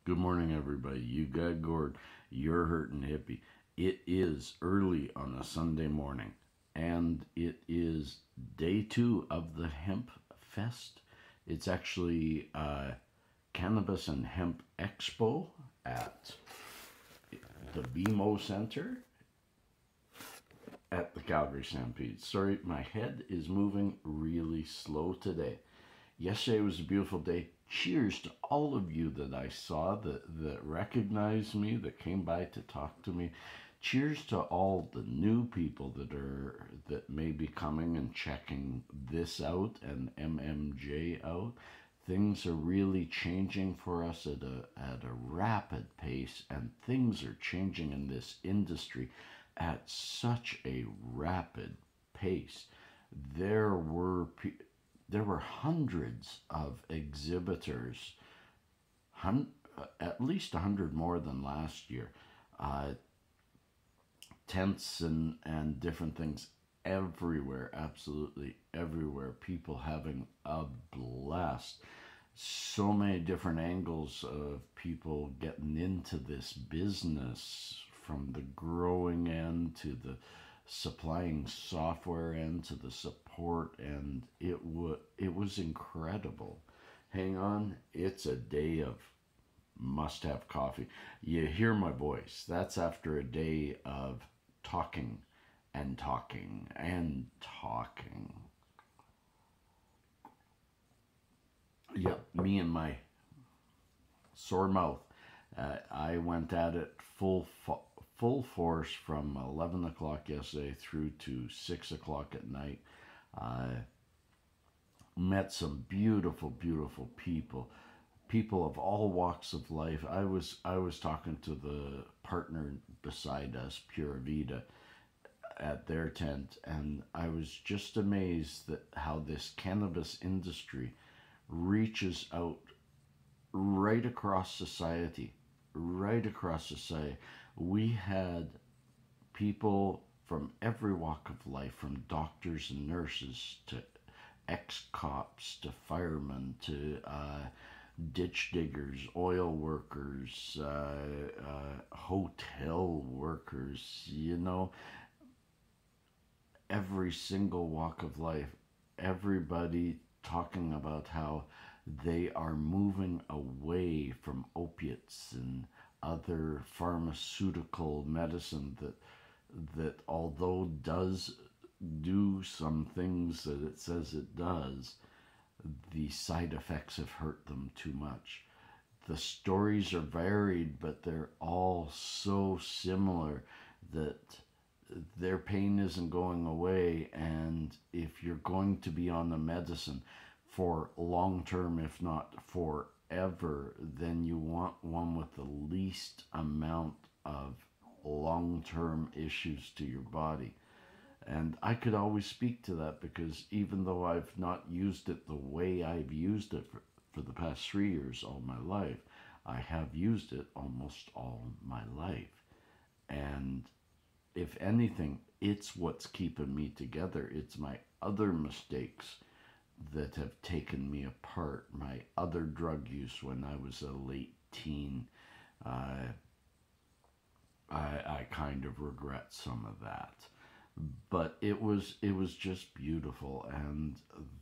Good morning, everybody. You got Gord, you're hurting hippie. It is early on a Sunday morning, and it is day two of the Hemp Fest. It's actually Cannabis and Hemp Expo at the BMO Center at the Calgary Stampede. Sorry, my head is moving really slow today. Yesterday was a beautiful day. Cheers to all of you that I saw that recognized me, that came by to talk to me. Cheers to all the new people that may be coming and checking this out and MMJ out. Things are really changing for us at a rapid pace, and things are changing in this industry at such a rapid pace. There were there were hundreds of exhibitors, at least 100 more than last year. Uh, Tents and different things everywhere, absolutely everywhere. People having a blast. So many different angles of people getting into this business, from the growing end to the supplying software end to the support, and it was incredible. Hang on, it's a day of must have coffee. You hear my voice. That's after a day of talking and talking and talking. Yep, me and my sore mouth. I went at it full force from 11 o'clock yesterday through to 6 o'clock at night. I met some beautiful, beautiful people, people of all walks of life. I was talking to the partner beside us, Pura Vida, at their tent, and I was just amazed that how this cannabis industry reaches out right across society, right across society. We had people from every walk of life, from doctors and nurses to ex cops to firemen to ditch diggers, oil workers, hotel workers, every single walk of life, everybody talking about how they are moving away from opiates and other pharmaceutical medicine that although does do some things that it says it does, the side effects have hurt them too much. The stories are varied, but they're all so similar that their pain isn't going away. And if you're going to be on the medicine for long term, if not forever, then you want one with the least amount of long term issues to your body. And I could always speak to that because even though I've not used it the way I've used it for the past 3 years all my life, I have used it almost all my life. And if anything, it's what's keeping me together. It's my other mistakes that have taken me apart. My other drug use when I was a late teen. Uh, I kind of regret some of that, but it was just beautiful, and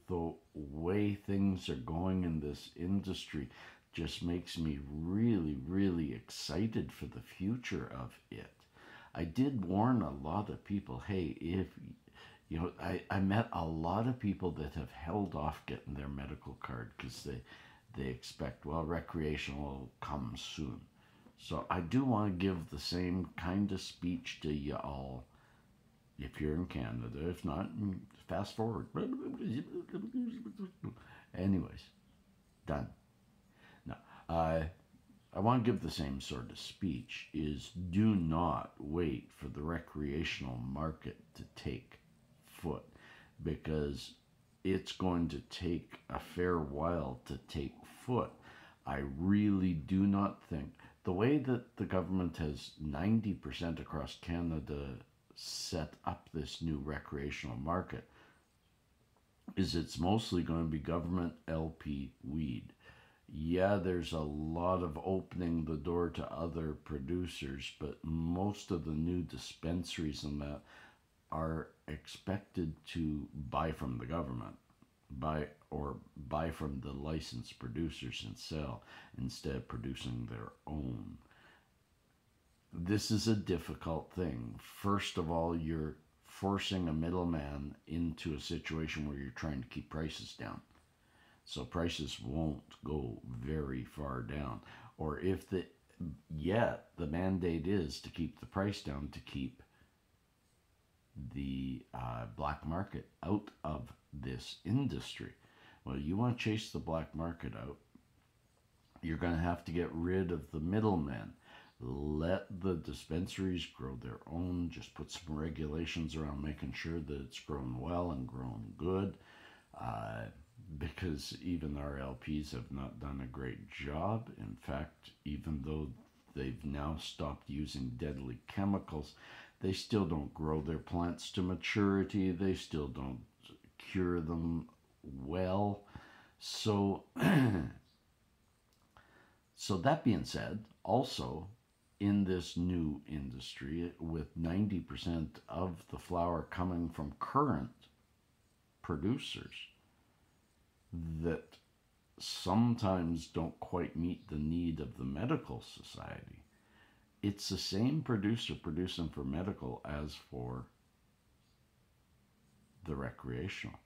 the way things are going in this industry just makes me really, really excited for the future of it. I did warn a lot of people, hey, if I met a lot of people that have held off getting their medical card because they expect, well, recreational will come soon. So I do want to give the same kind of speech to you all if you're in Canada. If not, fast forward. Anyways, done. Now, I want to give the same sort of speech is do not wait for the recreational market to take foot, because it's going to take a fair while to take foot. I really do not think the way that the government has 90% across Canada set up this new recreational market is it's mostly going to be government LP weed. Yeah, there's a lot of opening the door to other producers, but most of the new dispensaries and that are expected to buy from the government, buy from the licensed producers and sell instead of producing their own. This is a difficult thing. First of all, you're forcing a middleman into a situation where you're trying to keep prices down. So prices won't go very far down. Or if the yet the mandate is to keep the price down to keep the black market out of this industry. Well, you want to chase the black market out, you're going to have to get rid of the middlemen. Let the dispensaries grow their own. Just put some regulations around making sure that it's grown well and grown good. Uh, because even our LPs have not done a great job. In fact, even though they've now stopped using deadly chemicals, they still don't grow their plants to maturity. They still don't cure them well. So, so that being said, also in this new industry, with 90% of the flower coming from current producers that sometimes don't quite meet the need of the medical society, it's the same producer producing for medical as for the recreational.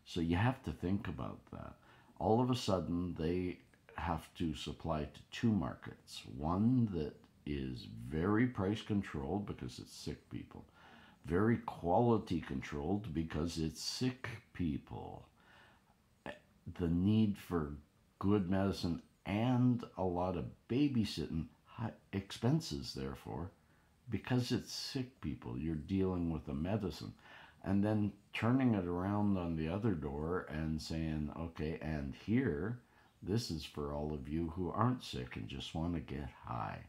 So you have to think about that. All of a sudden, they have to supply to two markets. One that is very price controlled because it's sick people, very quality controlled because it's sick people. The need for good medicine and a lot of babysitting expenses, therefore, because it's sick people. You're dealing with a medicine. And then turning it around on the other door and saying, okay, and here, this is for all of you who aren't sick and just want to get high.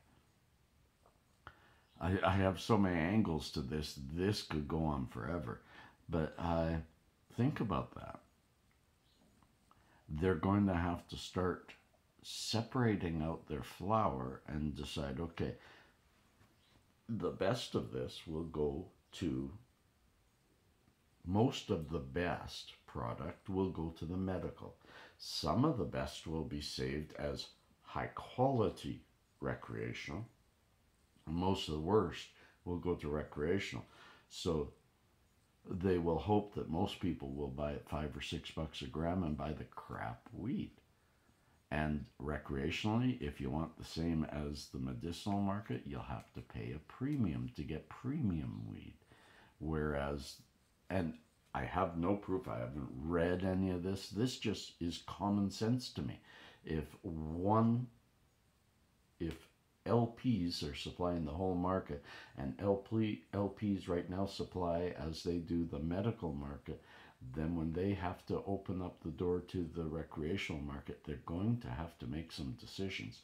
I have so many angles to this. This could go on forever. But think about that. They're going to have to start separating out their flower and decide, okay, the best of this will go to, most of the best product will go to the medical. Some of the best will be saved as high quality recreational. Most of the worst will go to recreational. So they will hope that most people will buy it $5 or $6 a gram and buy the crap weed. And recreationally, if you want the same as the medicinal market, you'll have to pay a premium to get premium weed. Whereas, and I have no proof, I haven't read any of this. This just is common sense to me. If LPs are supplying the whole market, and LPs right now supply as they do the medical market, then when they have to open up the door to the recreational market, they're going to have to make some decisions.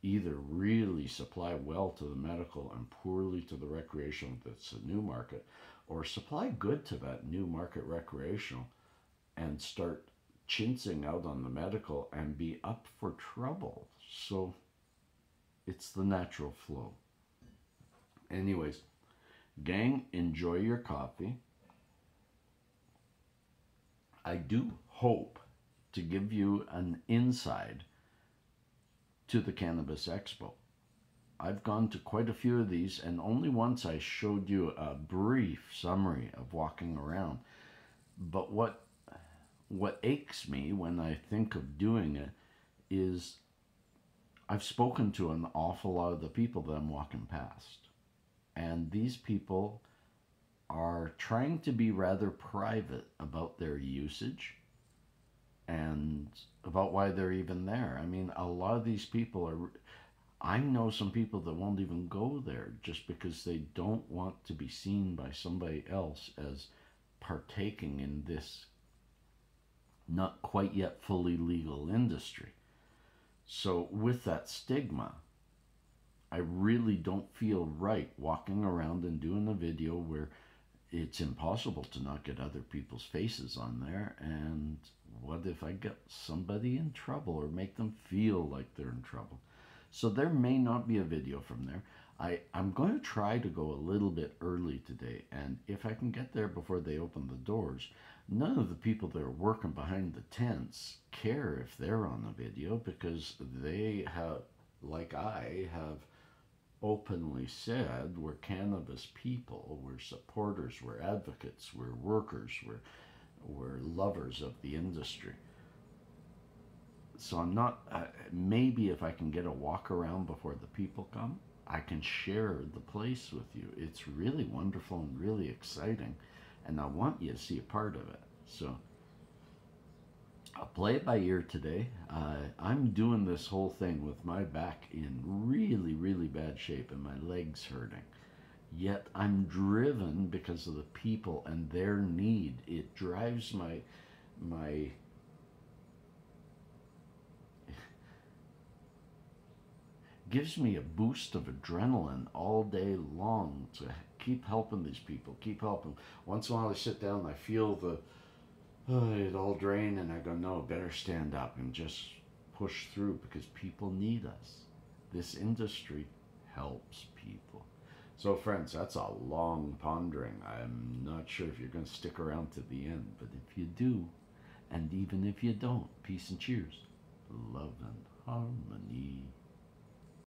Either really supply well to the medical and poorly to the recreational, that's a new market, or supply good to that new market recreational and start chinsing out on the medical and be up for trouble. So it's the natural flow. Anyways, gang, enjoy your coffee. I do hope to give you an inside to the Cannabis Expo. I've gone to quite a few of these, and only once I showed you a brief summary of walking around. But what aches me when I think of doing it is I've spoken to an awful lot of the people that I'm walking past. And these people are trying to be rather private about their usage and about why they're even there. I mean, a lot of these people are, I know some people that won't even go there just because they don't want to be seen by somebody else as partaking in this not quite yet fully legal industry. So with that stigma, I really don't feel right walking around and doing a video where it's impossible to not get other people's faces on there, and What if I get somebody in trouble or make them feel like they're in trouble? So there may not be a video from there. I'm going to try to go a little bit early today, and if I can get there before they open the doors, none of the people that are working behind the tents care if they're on the video, because they have, like I have openly said, we're cannabis people, we're supporters, we're advocates, we're workers, we're lovers of the industry. So I'm not, maybe if I can get a walk around before the people come, I can share the place with you. It's really wonderful and really exciting, and I want you to see a part of it. So I'll play it by ear today. I'm doing this whole thing with my back in really, really bad shape and my legs hurting. Yet I'm driven because of the people and their need. It drives my gives me a boost of adrenaline all day long to keep helping these people, keep helping. Once in a while I sit down and I feel it all drain, and I go, no, better stand up and just push through, because people need us. This industry helps people. So friends, that's a long pondering. I'm not sure if you're going to stick around to the end, but if you do, and even if you don't, peace and cheers, love and harmony.